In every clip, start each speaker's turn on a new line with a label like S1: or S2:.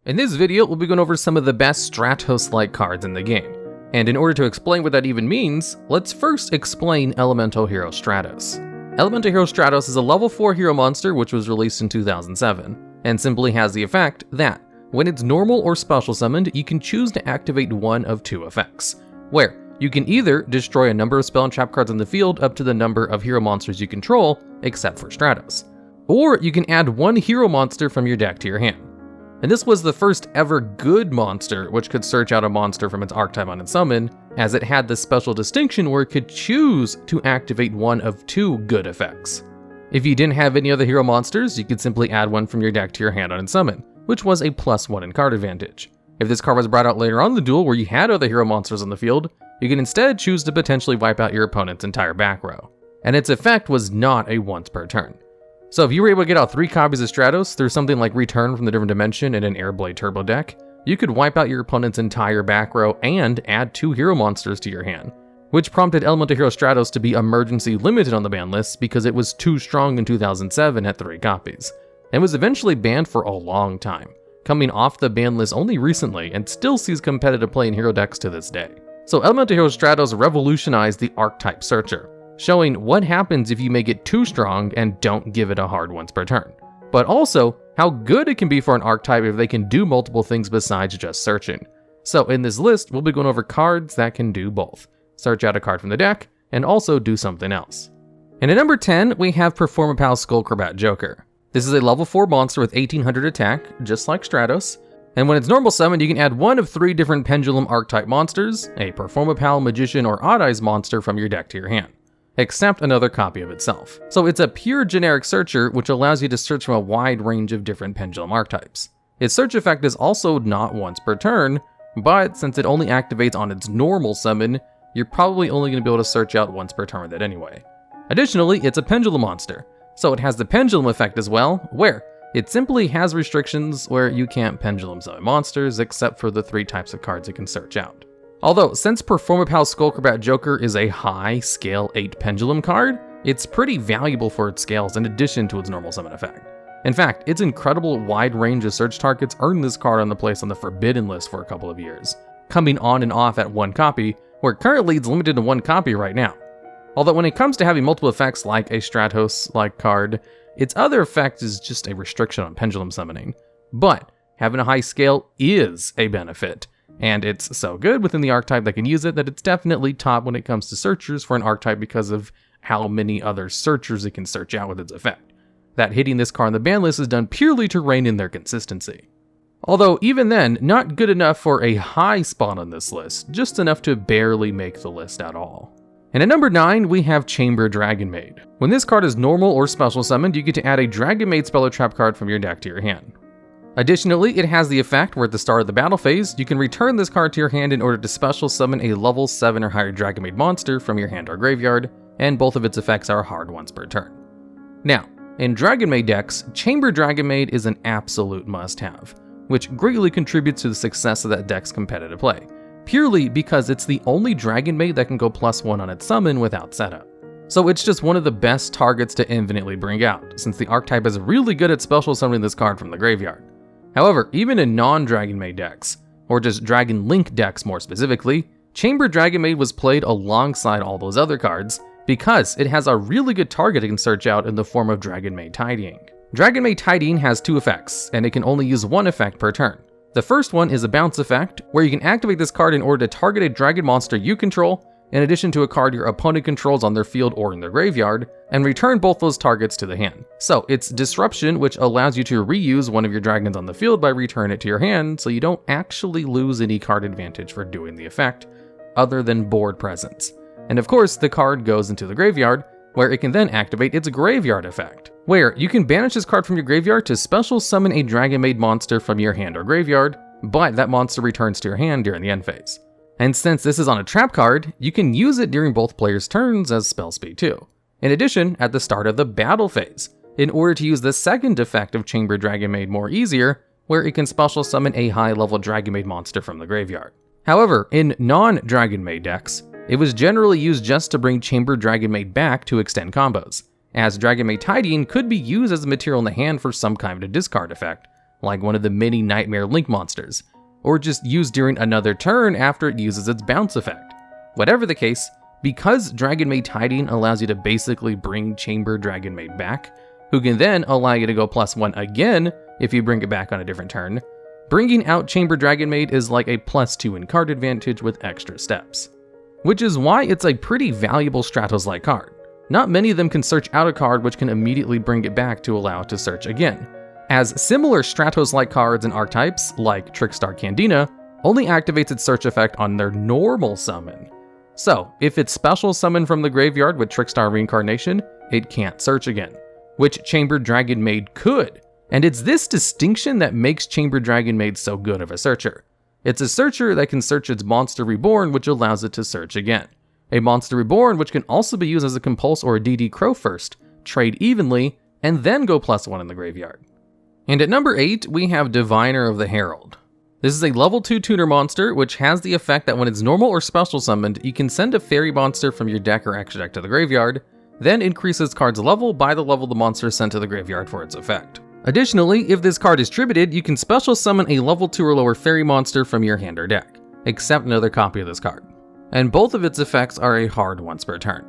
S1: In this video, we'll be going over some of the best Stratos-like cards in the game. And in order to explain what that even means, let's first explain Elemental HERO Stratos. Elemental HERO Stratos is a level 4 hero monster which was released in 2007, and simply has the effect that, when it's normal or special summoned, you can choose to activate one of two effects, where you can either destroy a number of spell and trap cards in the field up to the number of hero monsters you control, except for Stratos, or you can add one hero monster from your deck to your hand. And this was the first ever good monster which could search out a monster from its archetype on its summon, as it had this special distinction where it could choose to activate one of two good effects. If you didn't have any other hero monsters, you could simply add one from your deck to your hand on its summon, which was a +1 in card advantage. If this card was brought out later on in the duel where you had other hero monsters on the field, you can instead choose to potentially wipe out your opponent's entire back row. And its effect was not a once per turn. So if you were able to get out 3 copies of Stratos through something like Return from the Different Dimension in an Airblade Turbo deck, you could wipe out your opponent's entire back row and add 2 hero monsters to your hand, which prompted Elemental HERO Stratos to be emergency limited on the ban list because it was too strong in 2007 at 3 copies, and was eventually banned for a long time, coming off the ban list only recently and still sees competitive play in hero decks to this day. So Elemental HERO Stratos revolutionized the archetype searcher, showing what happens if you make it too strong and don't give it a hard once per turn, but also how good it can be for an archetype if they can do multiple things besides just searching. So in this list, we'll be going over cards that can do both, search out a card from the deck, and also do something else. And at number 10, we have Performapal Skullcrobat Joker. This is a level 4 monster with 1800 attack, just like Stratos, and when it's normal summoned, you can add one of 3 different Pendulum archetype monsters, a Performapal, Magician, or Odd Eyes monster from your deck to your hand, except another copy of itself. So it's a pure generic searcher which allows you to search from a wide range of different Pendulum archetypes. Its search effect is also not once per turn, but since it only activates on its normal summon, you're probably only going to be able to search out once per turn with it anyway. Additionally, it's a Pendulum monster, so it has the Pendulum effect as well, where it simply has restrictions where you can't Pendulum summon monsters except for the 3 types of cards it can search out. Although, since Performapal Skullcrobat Joker is a high scale 8 Pendulum card, it's pretty valuable for its scales in addition to its normal summon effect. In fact, its incredible wide range of search targets earned this card on the place on the Forbidden list for a couple of years, coming on and off at 1 copy, where currently it's limited to 1 copy right now. Although when it comes to having multiple effects like a Stratos-like card, its other effect is just a restriction on Pendulum summoning. But having a high scale is a benefit, and it's so good within the archetype that can use it that it's definitely top when it comes to searchers for an archetype because of how many other searchers it can search out with its effect. That hitting this card on the ban list is done purely to rein in their consistency. Although even then, not good enough for a high spot on this list, just enough to barely make the list at all. And at number 9, we have Chamber Dragonmaid. When this card is normal or special summoned, you get to add a Dragonmaid spell or trap card from your deck to your hand. Additionally, it has the effect where at the start of the battle phase, you can return this card to your hand in order to special summon a level 7 or higher Dragonmaid monster from your hand or graveyard, and both of its effects are hard once per turn. Now, in Dragonmaid decks, Chamber Dragonmaid is an absolute must-have, which greatly contributes to the success of that deck's competitive play, purely because it's the only Dragonmaid that can go +1 on its summon without setup. So it's just one of the best targets to infinitely bring out, since the archetype is really good at special summoning this card from the graveyard. However, even in non-Dragonmaid decks, or just Dragon Link decks more specifically, Chamber Dragonmaid was played alongside all those other cards because it has a really good target it can search out in the form of Dragonmaid Tidying. Dragonmaid Tidying has 2 effects, and it can only use 1 effect per turn. The first one is a bounce effect, where you can activate this card in order to target a dragon monster you control, in addition to a card your opponent controls on their field or in their graveyard, and return both those targets to the hand. So it's Disruption, which allows you to reuse one of your dragons on the field by returning it to your hand, so you don't actually lose any card advantage for doing the effect, other than board presence. And of course, the card goes into the graveyard, where it can then activate its Graveyard effect, where you can banish this card from your graveyard to special summon a Dragonmaid monster from your hand or graveyard, but that monster returns to your hand during the end phase. And since this is on a trap card, you can use it during both players' turns as spell speed too. In addition, at the start of the battle phase, in order to use the second effect of Chamber Dragonmaid more easier, where it can special summon a high-level Dragonmaid monster from the graveyard. However, in non-Dragonmaid decks, it was generally used just to bring Chamber Dragonmaid back to extend combos, as Dragonmaid Tidying could be used as a material in the hand for some kind of discard effect, like one of the mini Nightmare Link monsters, or just used during another turn after it uses its bounce effect. Whatever the case, because Dragonmaid Hiding allows you to basically bring Chamber Dragonmaid back, who can then allow you to go +1 again if you bring it back on a different turn, bringing out Chamber Dragonmaid is like a +2 in card advantage with extra steps. Which is why it's a pretty valuable Stratos-like card. Not many of them can search out a card which can immediately bring it back to allow it to search again, as similar Stratos-like cards and archetypes, like Trickstar Candina, only activates its search effect on their normal summon. So, if it's special summoned from the graveyard with Trickstar Reincarnation, it can't search again, which Chamber Dragonmaid could, and it's this distinction that makes Chamber Dragonmaid so good of a searcher. It's a searcher that can search its Monster Reborn, which allows it to search again. A Monster Reborn which can also be used as a Compulse or a DD Crow first, trade evenly, and then go +1 in the graveyard. And at number 8, we have Diviner of the Herald. This is a level 2 tuner monster, which has the effect that when it's normal or special summoned, you can send a fairy monster from your deck or extra deck to the graveyard, then increase its card's level by the level the monster is sent to the graveyard for its effect. Additionally, if this card is tributed, you can special summon a level 2 or lower fairy monster from your hand or deck, except another copy of this card. And both of its effects are a hard once per turn.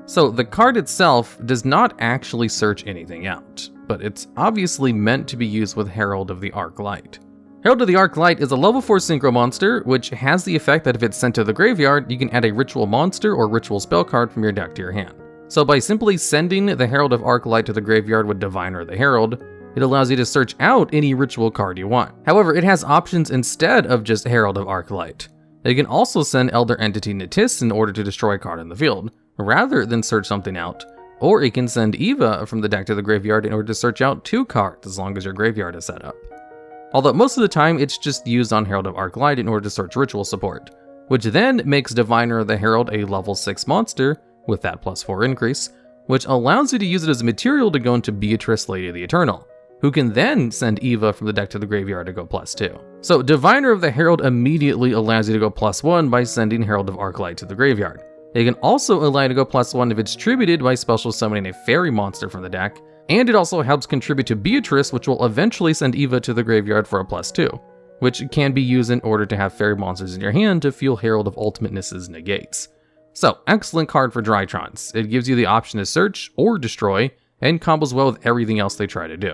S1: So the card itself does not actually search anything out, but it's obviously meant to be used with Herald of the Arc-Light. Herald of the Arc-Light is a level 4 synchro monster, which has the effect that if it's sent to the graveyard, you can add a ritual monster or ritual spell card from your deck to your hand. So by simply sending the Herald of Arc-Light to the graveyard with Diviner of the Herald, it allows you to search out any ritual card you want. However, it has options instead of just Herald of Arc-Light. It can also send Elder Entity Natis in order to destroy a card in the field, rather than search something out, or it can send Eva from the deck to the graveyard in order to search out 2 cards as long as your graveyard is set up. Although most of the time it's just used on Herald of Arc-Light in order to search ritual support, which then makes Diviner of the Herald a level 6 monster with that +4 increase, which allows you to use it as material to go into Beatrice Lady of the Eternal, who can then send Eva from the deck to the graveyard to go +2. So Diviner of the Herald immediately allows you to go +1 by sending Herald of Arc-Light to the graveyard. It can also allow you to go +1 if it's tributed by special summoning a fairy monster from the deck, and it also helps contribute to Beatrice, which will eventually send Eva to the graveyard for a +2, which can be used in order to have fairy monsters in your hand to fuel Herald of Ultimateness's negates. So, excellent card for Drytrons. It gives you the option to search or destroy, and combos well with everything else they try to do.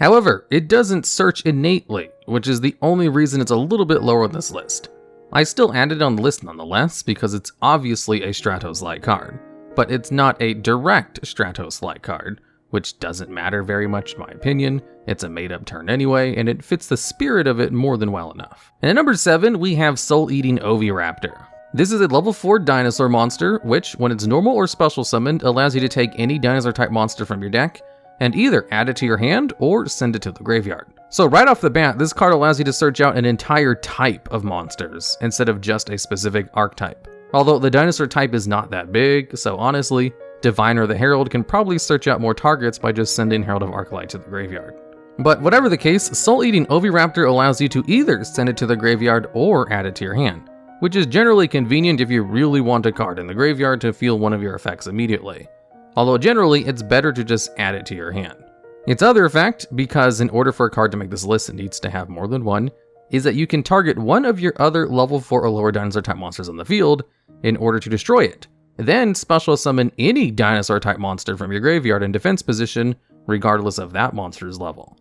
S1: However, it doesn't search innately, which is the only reason it's a little bit lower on this list. I still added it on the list nonetheless because it's obviously a Stratos-like card, but it's not a direct Stratos-like card, which doesn't matter very much in my opinion. It's a made-up turn anyway, and it fits the spirit of it more than well enough. And at number 7, we have Souleating Oviraptor. This is a level 4 dinosaur monster, which, when it's normal or special summoned, allows you to take any dinosaur-type monster from your deck, and either add it to your hand or send it to the graveyard. So right off the bat, this card allows you to search out an entire type of monsters, instead of just a specific archetype. Although the dinosaur type is not that big, so honestly, Diviner of the Herald can probably search out more targets by just sending Herald of Arc-Light to the graveyard. But whatever the case, Souleating Oviraptor allows you to either send it to the graveyard or add it to your hand, which is generally convenient if you really want a card in the graveyard to fuel one of your effects immediately. Although generally, it's better to just add it to your hand. Its other effect, because in order for a card to make this list it needs to have more than one, is that you can target one of your other level 4 or lower dinosaur type monsters on the field in order to destroy it. Then special summon any dinosaur type monster from your graveyard in defense position, regardless of that monster's level.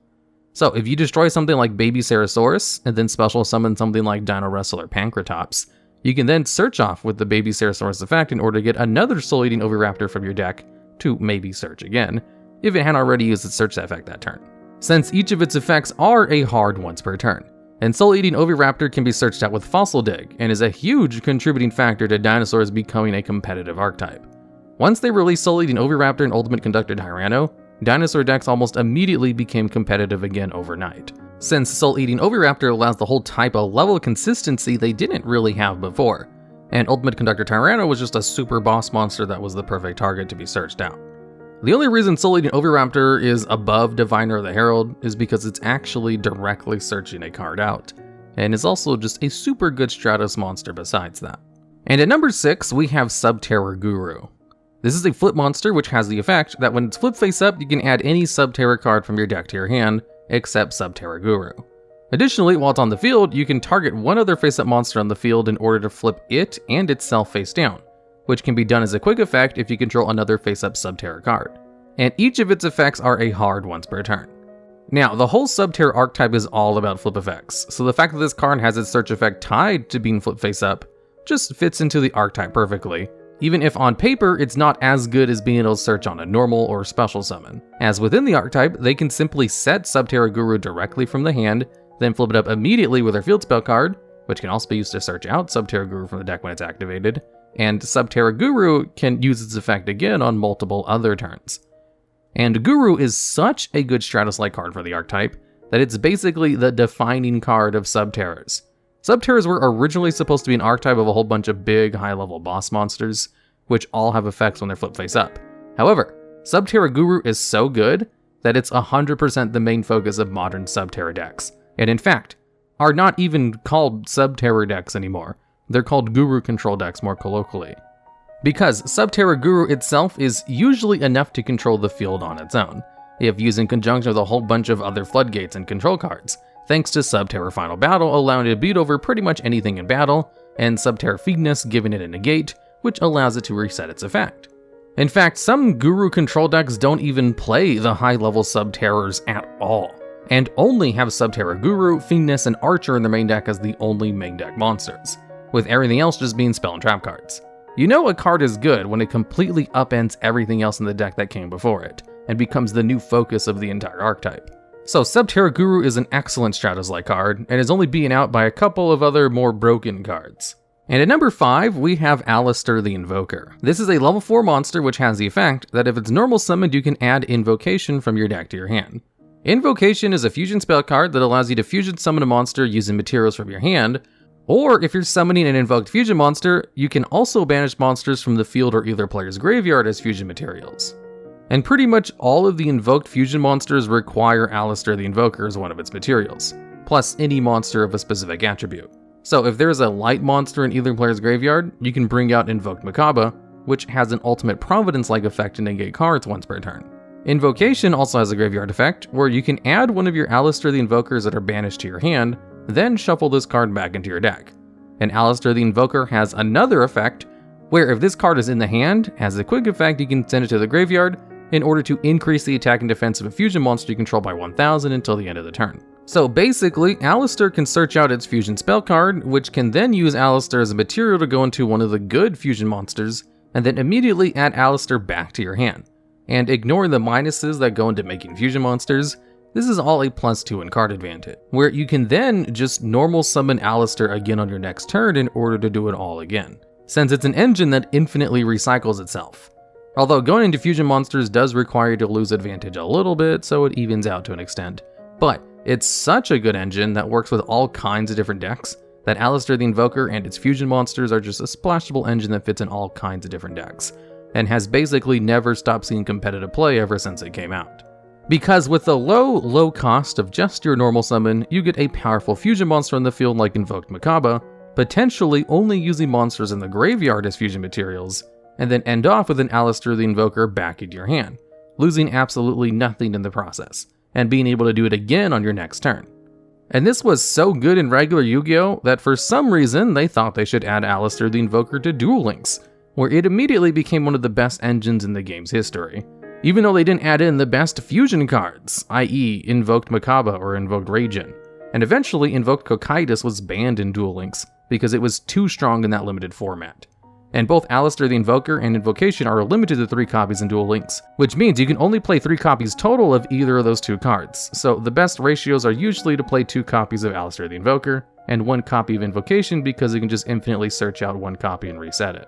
S1: So if you destroy something like Baby Ceratosaurus, and then special summon something like Dino Wrestler Pancratops, you can then search off with the Baby Ceratosaurus effect in order to get another Souleating Oviraptor from your deck to maybe search again, if it hadn't already used its search effect that turn, since each of its effects are a hard once per turn. And Souleating Oviraptor can be searched out with Fossil Dig, and is a huge contributing factor to dinosaurs becoming a competitive archetype. Once they released Souleating Oviraptor and Ultimate Conductor Tyranno, dinosaur decks almost immediately became competitive again overnight, since Souleating Oviraptor allows the whole type a level of consistency they didn't really have before, and Ultimate Conductor Tyranno was just a super boss monster that was the perfect target to be searched out. The only reason Souleating Oviraptor is above Diviner of the Herald is because it's actually directly searching a card out, and is also just a super good Stratos monster besides that. And at number 6, we have Subterror Guru. This is a flip monster which has the effect that when it's flip face up, you can add any Subterror card from your deck to your hand, except Subterror Guru. Additionally, while it's on the field, you can target one other face-up monster on the field in order to flip it and itself face down, which can be done as a quick effect if you control another face-up Subterror card. And each of its effects are a hard once per turn. Now, the whole Subterror archetype is all about flip effects, so the fact that this card has its search effect tied to being flip face-up just fits into the archetype perfectly, even if on paper it's not as good as being able to search on a normal or special summon. As within the archetype, they can simply set Subterror Guru directly from the hand, then flip it up immediately with their field spell card, which can also be used to search out Subterror Guru from the deck when it's activated, and Subterror Guru can use its effect again on multiple other turns. And Guru is such a good Stratos-like card for the archetype that it's basically the defining card of Subterrors. Subterrors were originally supposed to be an archetype of a whole bunch of big, high-level boss monsters, which all have effects when they're flip face-up. However, Subterror Guru is so good that it's 100% the main focus of modern Subterror decks, and in fact, are not even called Subterror decks anymore. They're called Guru control decks more colloquially. Because Subterror Guru itself is usually enough to control the field on its own, if used in conjunction with a whole bunch of other floodgates and control cards, thanks to Subterror Final Battle allowing it to beat over pretty much anything in battle, and Subterror Feedness giving it a negate, which allows it to reset its effect. In fact, some Guru control decks don't even play the high-level Subterrors at all, and only have Subterror Guru, Feedness, and Archer in their main deck as the only main deck monsters, with everything else just being spell and trap cards. You know a card is good when it completely upends everything else in the deck that came before it, and becomes the new focus of the entire archetype. So Subterror Guru is an excellent Stratos-like card, and is only beaten out by a couple of other more broken cards. And at number 5, we have Aleister the Invoker. This is a level 4 monster which has the effect that if it's normal summoned, you can add Invocation from your deck to your hand. Invocation is a fusion spell card that allows you to fusion summon a monster using materials from your hand, or if you're summoning an invoked fusion monster, you can also banish monsters from the field or either player's graveyard as fusion materials. And pretty much all of the invoked fusion monsters require Aleister the Invoker as one of its materials, plus any monster of a specific attribute. So if there's a light monster in either player's graveyard, you can bring out Invoked Macabre, which has an ultimate Providence-like effect to negate cards once per turn. Invocation also has a graveyard effect, where you can add one of your Aleister the Invokers that are banished to your hand, then shuffle this card back into your deck. And Aleister the Invoker has another effect, where if this card is in the hand, as a quick effect you can send it to the graveyard in order to increase the attack and defense of a fusion monster you control by 1000 until the end of the turn. So basically, Aleister can search out its fusion spell card, which can then use Aleister as a material to go into one of the good fusion monsters, and then immediately add Aleister back to your hand. And ignoring the minuses that go into making fusion monsters, this is all a +2 in card advantage, where you can then just normal summon Aleister again on your next turn in order to do it all again, since it's an engine that infinitely recycles itself. Although going into fusion monsters does require you to lose advantage a little bit, so it evens out to an extent. But it's such a good engine that works with all kinds of different decks, that Aleister the Invoker and its fusion monsters are just a splashable engine that fits in all kinds of different decks, and has basically never stopped seeing competitive play ever since it came out. Because with the low cost of just your normal summon, you get a powerful fusion monster on the field like Invoked Macabre, potentially only using monsters in the graveyard as fusion materials, and then end off with an Aleister the Invoker back into your hand, losing absolutely nothing in the process, and being able to do it again on your next turn. And this was so good in regular Yu-Gi-Oh! That for some reason they thought they should add Aleister the Invoker to Duel Links, where it immediately became one of the best engines in the game's history. Even though they didn't add in the best fusion cards, i.e. Invoked Macabre or Invoked Ragin. And eventually Invoked Cocytus was banned in Duel Links because it was too strong in that limited format. And both Aleister the Invoker and Invocation are limited to 3 copies in Duel Links, which means you can only play 3 copies total of either of those 2 cards. So the best ratios are usually to play 2 copies of Aleister the Invoker, and 1 copy of Invocation because you can just infinitely search out 1 copy and reset it.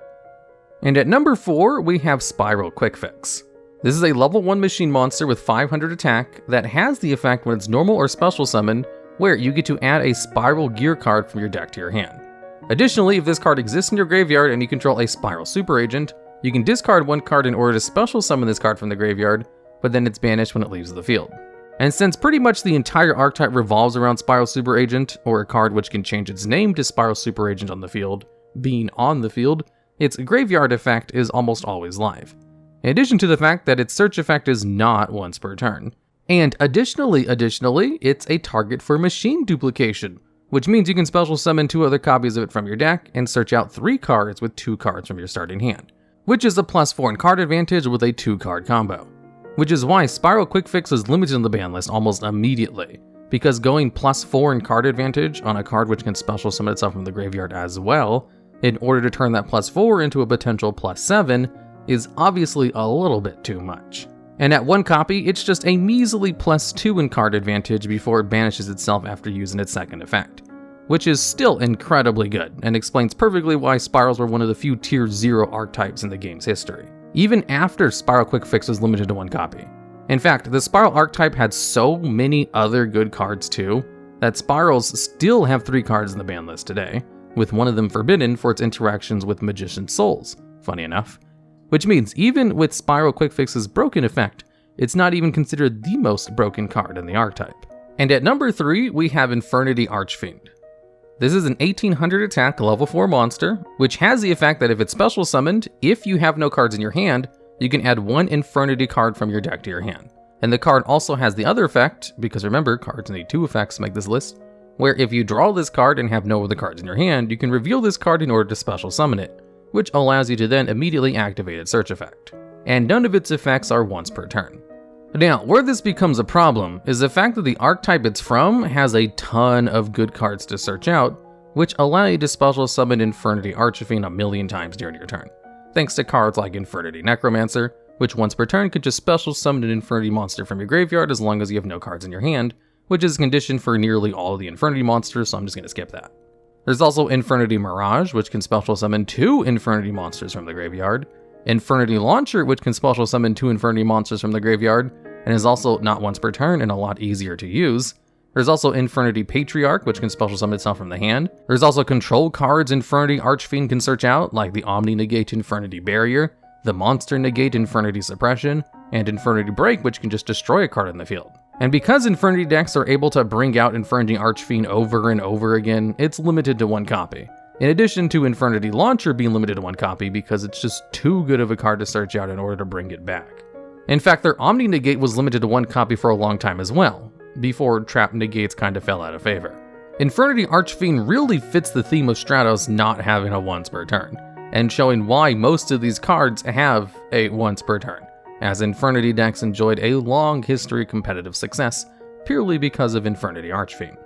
S1: And at number 4, we have SPYRAL Quick-Fix. This is a level 1 machine monster with 500 attack that has the effect when it's normal or special summoned, where you get to add a Spiral Gear card from your deck to your hand. Additionally, if this card exists in your graveyard and you control a Spiral Super Agent, you can discard 1 card in order to special summon this card from the graveyard, but then it's banished when it leaves the field. And since pretty much the entire archetype revolves around Spiral Super Agent, or a card which can change its name to Spiral Super Agent on the field, being on the field, its graveyard effect is almost always live. In addition to the fact that its search effect is not once per turn, And additionally, it's a target for machine duplication, which means you can special summon 2 other copies of it from your deck and search out 3 cards with 2 cards from your starting hand, which is a +4 in card advantage with a 2-card combo. Which is why SPYRAL Quick-Fix was limited in the ban list almost immediately, because going +4 in card advantage on a card which can special summon itself from the graveyard as well, in order to turn that +4 into a potential +7, is obviously a little bit too much. And at 1 copy, it's just a measly +2 in card advantage before it banishes itself after using its second effect, which is still incredibly good, and explains perfectly why Spirals were one of the few tier 0 archetypes in the game's history, even after SPYRAL Quick-Fix was limited to 1 copy. In fact, the Spiral archetype had so many other good cards too, that Spirals still have 3 cards in the ban list today, with one of them forbidden for its interactions with Magician Souls, funny enough. Which means even with SPYRAL Quick-Fix's broken effect, it's not even considered the most broken card in the archetype. And at number 3, we have Infernity Archfiend. This is an 1800 attack level 4 monster, which has the effect that if it's special summoned, if you have no cards in your hand, you can add 1 Infernity card from your deck to your hand. And the card also has the other effect, because remember, cards need 2 effects to make this list, where if you draw this card and have no other cards in your hand, you can reveal this card in order to special summon it, which allows you to then immediately activate its search effect. And none of its effects are once per turn. Now, where this becomes a problem is the fact that the archetype it's from has a ton of good cards to search out, which allow you to special summon Infernity Archfiend a million times during your turn, thanks to cards like Infernity Necromancer, which once per turn could just special summon an Infernity monster from your graveyard as long as you have no cards in your hand, which is a condition for nearly all of the Infernity monsters, so I'm just going to skip that. There's also Infernity Mirage, which can special summon 2 Infernity monsters from the graveyard, Infernity Launcher, which can special summon 2 Infernity monsters from the graveyard, and is also not once per turn and a lot easier to use. There's also Infernity Patriarch, which can special summon itself from the hand. There's also control cards Infernity Archfiend can search out, like the Omni Negate Infernity Barrier, the Monster Negate Infernity Suppression, and Infernity Break, which can just destroy a card in the field. And because Infernity decks are able to bring out Infernity Archfiend over and over again, it's limited to 1 copy. In addition to Infernity Launcher being limited to 1 copy because it's just too good of a card to search out in order to bring it back. In fact, their Omni Negate was limited to 1 copy for a long time as well, before Trap Negates kind of fell out of favor. Infernity Archfiend really fits the theme of Stratos not having a once per turn, and showing why most of these cards have a once per turn, as Infernity decks enjoyed a long history of competitive success, purely because of Infernity Archfiend.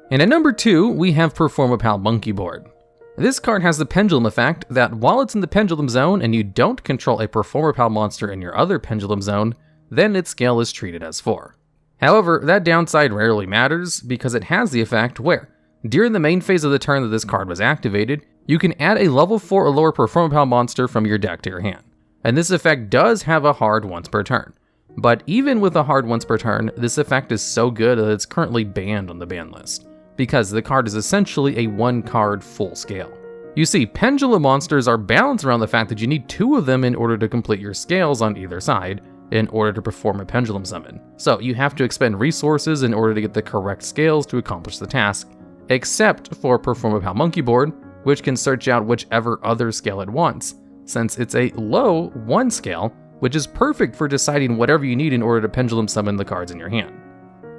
S1: And at number 2, we have Performapal Monkeyboard. This card has the pendulum effect that while it's in the pendulum zone and you don't control a Performapal monster in your other pendulum zone, then its scale is treated as 4. However, that downside rarely matters because it has the effect where, during the main phase of the turn that this card was activated, you can add a level 4 or lower Performapal monster from your deck to your hand. And this effect does have a hard once per turn. But even with a hard once per turn, this effect is so good that it's currently banned on the ban list, because the card is essentially a 1-card full scale. You see, pendulum monsters are balanced around the fact that you need 2 of them in order to complete your scales on either side, in order to perform a pendulum summon. So you have to expend resources in order to get the correct scales to accomplish the task, except for Performapal Monkeyboard, which can search out whichever other scale it wants, since it's a low 1 scale, which is perfect for deciding whatever you need in order to pendulum summon the cards in your hand.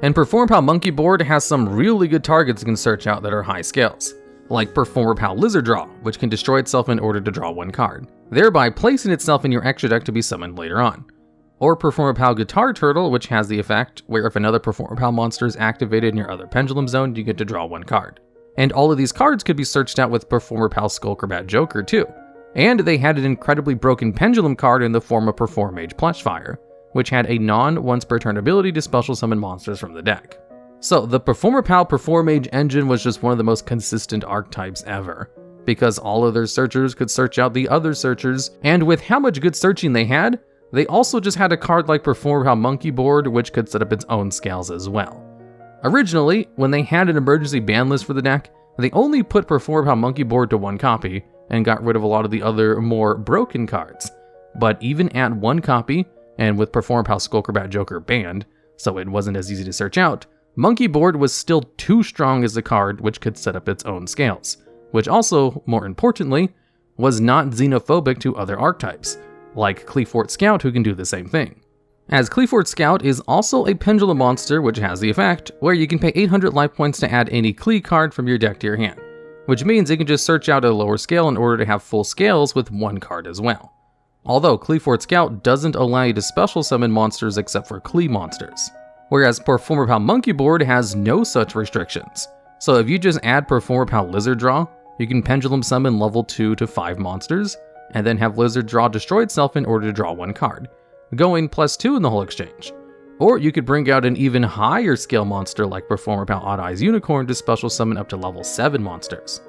S1: And Performapal Monkeyboard has some really good targets you can search out that are high scales, like Performapal Lizard Draw, which can destroy itself in order to draw 1 card, thereby placing itself in your extra deck to be summoned later on. Or Performapal Guitar Turtle, which has the effect where if another Performapal monster is activated in your other pendulum zone, you get to draw 1 card. And all of these cards could be searched out with Performapal Skullcrobat Joker too. And they had an incredibly broken pendulum card in the form of Performage Plushfire, which had a non-once per turn ability to special summon monsters from the deck. So the Performapal Performage engine was just one of the most consistent archetypes ever, because all of their searchers could search out the other searchers, and with how much good searching they had, they also just had a card like Performapal Monkeyboard, which could set up its own scales as well. Originally, when they had an emergency ban list for the deck, they only put Performapal Monkeyboard to 1 copy, and got rid of a lot of the other more broken cards. But even at 1 copy, and with Performapal Skullcrobat Joker banned, so it wasn't as easy to search out, Monkeyboard was still too strong as a card which could set up its own scales, which also, more importantly, was not xenophobic to other archetypes, like Cleefort Scout who can do the same thing. As Qliphort Scout is also a pendulum monster which has the effect where you can pay 800 life points to add any Qli card from your deck to your hand, which means it can just search out a lower scale in order to have full scales with one card as well. Although Qliphort Scout doesn't allow you to special summon monsters except for Qli monsters, whereas Performapal Monkeyboard has no such restrictions. So if you just add Performapal Lizard Draw, you can pendulum summon level 2 to 5 monsters, and then have Lizard Draw destroy itself in order to draw one card, going +2 in the whole exchange. Or you could bring out an even higher scale monster like Performapal Odd-Eyes Unicorn to special summon up to level 7 monsters.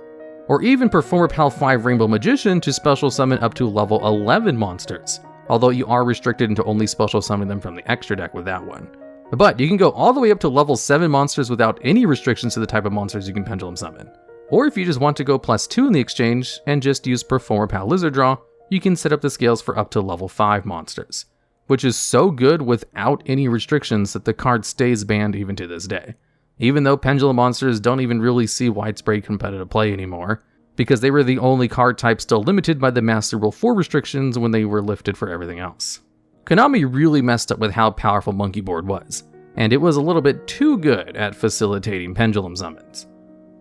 S1: Or even Performapal 5 Rainbow Magician to special summon up to level 11 monsters, although you are restricted into only special summoning them from the extra deck with that one. But you can go all the way up to level 7 monsters without any restrictions to the type of monsters you can pendulum summon. Or if you just want to go +2 in the exchange and just use Performapal Lizard Draw, you can set up the scales for up to level 5 monsters, which is so good without any restrictions that the card stays banned even to this day. Even though pendulum monsters don't even really see widespread competitive play anymore, because they were the only card type still limited by the Master Rule 4 restrictions when they were lifted for everything else. Konami really messed up with how powerful Monkeyboard was, and it was a little bit too good at facilitating pendulum summons.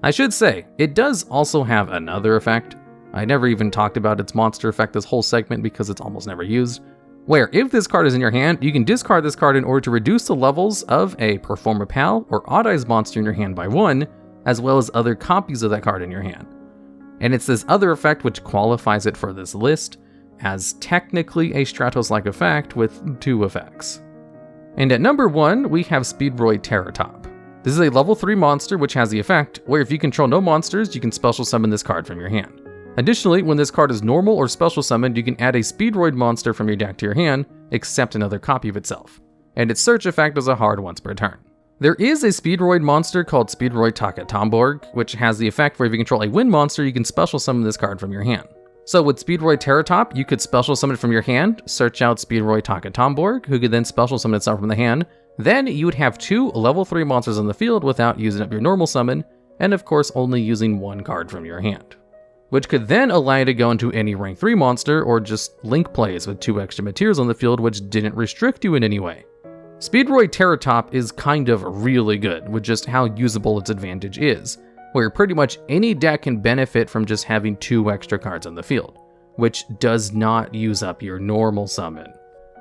S1: I should say, it does also have another effect. I never even talked about its monster effect this whole segment because it's almost never used, where if this card is in your hand, you can discard this card in order to reduce the levels of a Performapal or Odd-Eyes monster in your hand by 1, as well as other copies of that card in your hand. And it's this other effect which qualifies it for this list as technically a Stratos-like effect with 2 effects. And at number 1, we have Speedroid Terrortop. This is a level 3 monster which has the effect where if you control no monsters, you can special summon this card from your hand. Additionally, when this card is normal or special summoned, you can add a Speedroid monster from your deck to your hand, except another copy of itself. And its search effect is a hard once per turn. There is a Speedroid monster called Speedroid Terrortop, which has the effect where if you control a wind monster, you can special summon this card from your hand. So with Speedroid Terrortop, you could special summon it from your hand, search out Speedroid Terrortop, who could then special summon itself from the hand. Then you would have 2 level 3 monsters on the field without using up your normal summon, and of course only using 1 card from your hand, which could then allow you to go into any rank 3 monster or just link plays with 2 extra materials on the field which didn't restrict you in any way. Speedroid Terrortop is kind of really good with just how usable its advantage is, where pretty much any deck can benefit from just having 2 extra cards on the field, which does not use up your normal summon.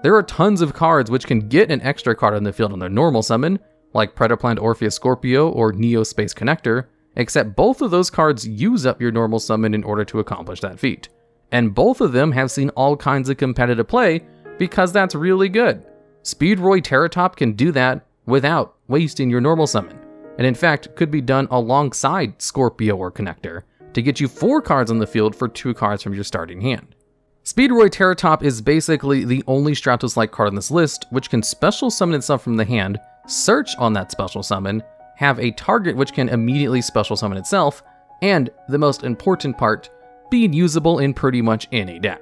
S1: There are tons of cards which can get an extra card on the field on their normal summon, like Predaplant Orpheus Scorpio or Neo Space Connector, except both of those cards use up your normal summon in order to accomplish that feat. And both of them have seen all kinds of competitive play because that's really good. Speedroid Terrortop can do that without wasting your normal summon, and in fact could be done alongside Scorpio or Connector to get you 4 cards on the field for 2 cards from your starting hand. Speedroid Terrortop is basically the only Stratos-like card on this list which can special summon itself from the hand, search on that special summon, have a target which can immediately special summon itself, and the most important part, being usable in pretty much any deck.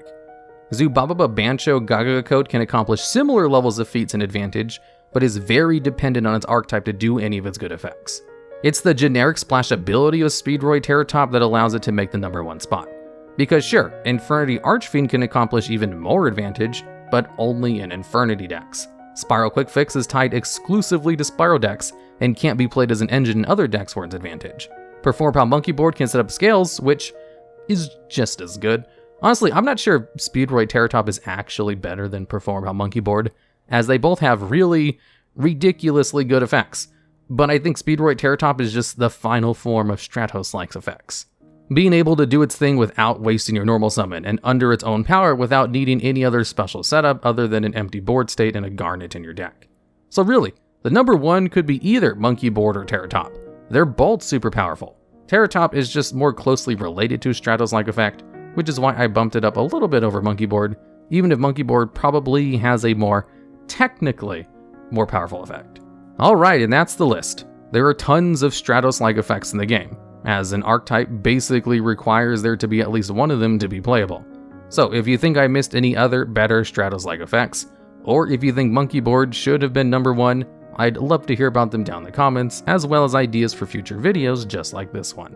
S1: Zubababa Bancho Gaga Code can accomplish similar levels of feats and advantage, but is very dependent on its archetype to do any of its good effects. It's the generic splash ability of Speedroid Terrortop that allows it to make the number 1 spot. Because sure, Infernity Archfiend can accomplish even more advantage, but only in Infernity decks. SPYRAL Quick-Fix is tied exclusively to Spiral decks, and can't be played as an engine in other decks for its advantage. Performapal Monkeyboard can set up scales, which is just as good. Honestly, I'm not sure if Speedroid Terrortop is actually better than Performapal Monkeyboard, as they both have really ridiculously good effects. But I think Speedroid Terrortop is just the final form of Stratos-like effects, being able to do its thing without wasting your normal summon, and under its own power without needing any other special setup other than an empty board state and a Garnet in your deck. So really, the number 1 could be either Monkeyboard or Terrortop. They're both super powerful. Terrortop is just more closely related to a Stratos-like effect, which is why I bumped it up a little bit over Monkeyboard, even if Monkeyboard probably has a technically more powerful effect. Alright, and that's the list. There are tons of Stratos-like effects in the game, as an archetype basically requires there to be at least one of them to be playable. So if you think I missed any other better Stratos-like effects, or if you think Monkeyboard should have been number 1, I'd love to hear about them down in the comments, as well as ideas for future videos just like this one.